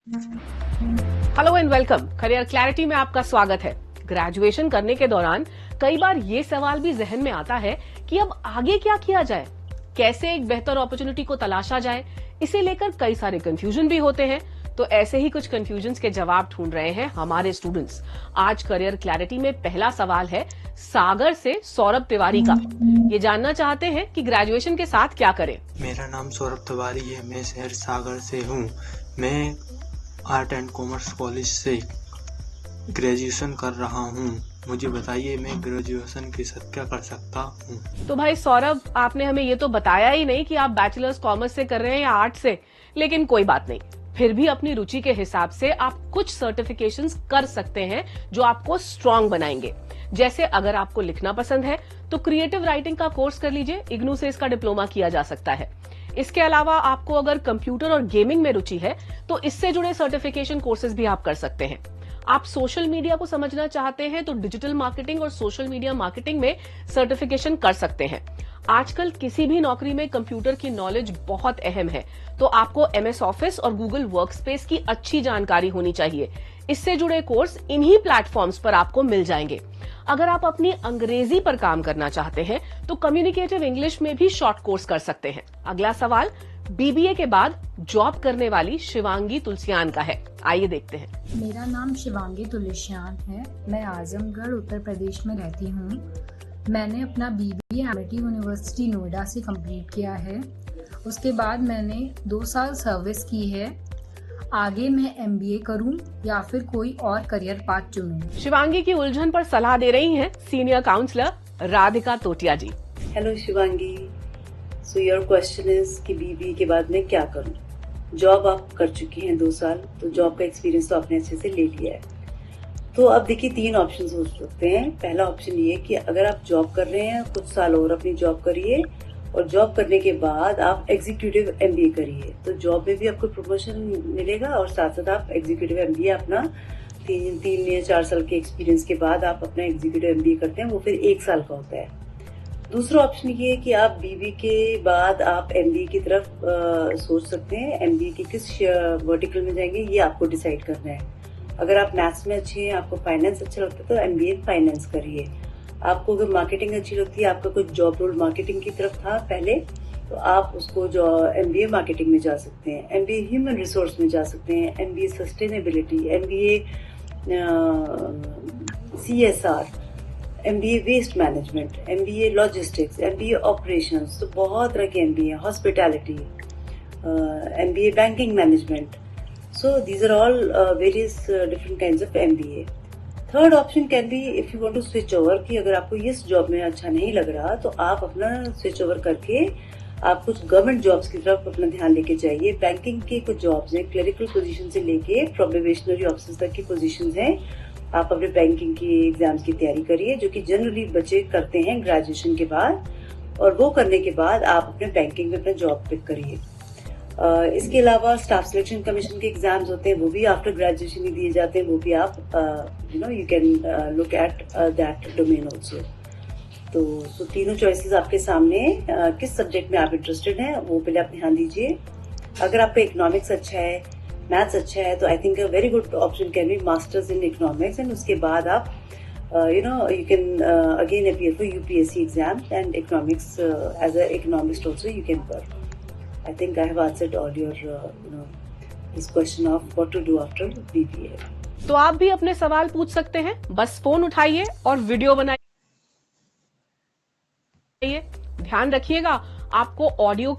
Hello and welcome. Career clarity में आपका स्वागत है। ग्रेजुएशन करने के दौरान कई बार ये सवाल भी जहन में आता है कि अब आगे क्या किया जाए, कैसे एक बेहतर अपॉर्चुनिटी को तलाशा जाए। इसे लेकर कई सारे कंफ्यूजन भी होते हैं। तो ऐसे ही कुछ कंफ्यूजन्स के जवाब ढूंढ रहे हैं हमारे स्टूडेंट्स। आज करियर क्लैरिटी में पहला सवाल है सागर से सौरभ तिवारी का। ये जानना चाहते हैं कि ग्रेजुएशन के साथ क्या करें। मेरा नाम सौरभ तिवारी है। मैं शहर सागर से हूँ। मैं आर्ट एंड कॉमर्स कॉलेज से ग्रेजुएशन कर रहा हूँ। मुझे बताइए मैं ग्रेजुएशन के साथ क्या कर सकता हूँ। तो भाई सौरभ, आपने हमें ये तो बताया ही नहीं कि आप बैचलर्स कॉमर्स से कर रहे हैं या आर्ट से, लेकिन कोई बात नहीं। फिर भी अपनी रुचि के हिसाब से आप कुछ सर्टिफिकेशंस कर सकते हैं जो आपको स्ट्रांग बनाएंगे। जैसे अगर आपको लिखना पसंद है तो क्रिएटिव राइटिंग का कोर्स कर लीजिए, इग्नू से इसका डिप्लोमा किया जा सकता है। इसके अलावा आपको अगर कंप्यूटर और गेमिंग में रुचि है तो इससे जुड़े सर्टिफिकेशन कोर्सेज भी आप कर सकते हैं। आप सोशल मीडिया को समझना चाहते हैं तो डिजिटल मार्केटिंग और सोशल मीडिया मार्केटिंग में सर्टिफिकेशन कर सकते हैं। आजकल किसी भी नौकरी में कंप्यूटर की नॉलेज बहुत अहम है, तो आपको एमएस ऑफिस और गूगल वर्कस्पेस की अच्छी जानकारी होनी चाहिए। इससे जुड़े कोर्स इन्हीं प्लेटफॉर्म्स पर आपको मिल जाएंगे। अगर आप अपनी अंग्रेजी पर काम करना चाहते हैं तो कम्युनिकेटिव इंग्लिश में भी शॉर्ट कोर्स कर सकते हैं। अगला सवाल बीबीए के बाद जॉब करने वाली शिवांगी तुलसियान का है। आइए देखते हैं। मेरा नाम शिवांगी तुलसियान है। मैं आजमगढ़ उत्तर प्रदेश में रहती हूँ। मैंने अपना बीबीए एमिटी यूनिवर्सिटी नोएडा से कंप्लीट किया है। उसके बाद मैंने 2 साल सर्विस की है। आगे मैं एमबीए करूं या फिर कोई और करियर पाथ चुनूं। शिवांगी की उलझन पर सलाह दे रही हैं senior counsellor Radhika Totia ji. Hello Shivangi, so your question is कि बीबीए के बाद मैं क्या करूं। जॉब आप कर चुकी हैं 2 साल, तो जॉब का एक्सपीरियंस तो आपने अच्छे से ले लिया है। तो अब देखिए 3 ऑप्शन हो सकते हैं। पहला ऑप्शन ये कि अगर आप जॉब कर रहे हैं कुछ साल और अपनी जॉब करिए और जॉब करने के बाद आप एग्जीक्यूटिव एमबीए करिए, तो जॉब में भी आपको प्रमोशन मिलेगा और साथ साथ आप एग्जीक्यूटिव एमबीए अपना 3 या 4 साल के एक्सपीरियंस के बाद आप अपना एग्जीक्यूटिव एमबीए करते हैं, वो फिर 1 साल का होता है। दूसरा ऑप्शन ये है कि आप बीबीए के बाद आप एमबीए की तरफ सोच सकते हैं। एमबीए के किस वर्टिकल में जाएंगे ये आपको डिसाइड करना है। अगर आप मैथ्स में अच्छे हैं, आपको फाइनेंस अच्छा लगता है तो एमबीए फाइनेंस करिए। आपको अगर मार्केटिंग अच्छी लगती है, आपका कुछ जॉब रोल मार्केटिंग की तरफ था पहले, तो आप उसको जो एमबीए मार्केटिंग में जा सकते हैं, एमबीए ह्यूमन रिसोर्स में जा सकते हैं, MBA sustainability, MBA CSR, MBA waste management, MBA logistics, MBA operations, तो बहुत तरह के MBA, hospitality, MBA banking management. So these are all various different kinds of MBA. Third option can be if you want to switch over कि अगर आपको इस job में अच्छा नहीं लग रहा तो आप अपना स्विच ओवर करके आप कुछ गवर्नमेंट जॉब्स की तरफ अपना ध्यान लेके जाइए। बैंकिंग के कुछ जॉब्स हैं, क्लरिकल पोजीशन से लेके प्रोबेशनरी ऑफिसर तक की पोजीशंस हैं। आप अपने बैंकिंग की एग्जाम्स की तैयारी करिए, जो कि जनरली बच्चे करते हैं ग्रेजुएशन के बाद, और वो करने के बाद आप अपने बैंकिंग में अपना जॉब पिक करिए। इसके अलावा स्टाफ सिलेक्शन कमीशन के एग्जाम्स होते हैं, वो भी आफ्टर ग्रेजुएशन ही दिए जाते हैं। वो भी आप you can look at that domain also. तो तीनों चॉइसेस आपके सामने। किस सब्जेक्ट में आप इंटरेस्टेड हैं वो पहले आप ध्यान दीजिए। अगर आपका इकोनॉमिक्स अच्छा है, मैथ्स अच्छा है, तो I think a very good option can be masters in economics. And उसके बाद आप you can again appear for UPSC exams and economics as an economist also you can work. I think I have answered all your this question of what to do after BBA. तो आप भी अपने सवाल पूछ सकते हैं, बस phone उठाइए और वीडियो बनाइए। ध्यान रखिएगा आपको ऑडियो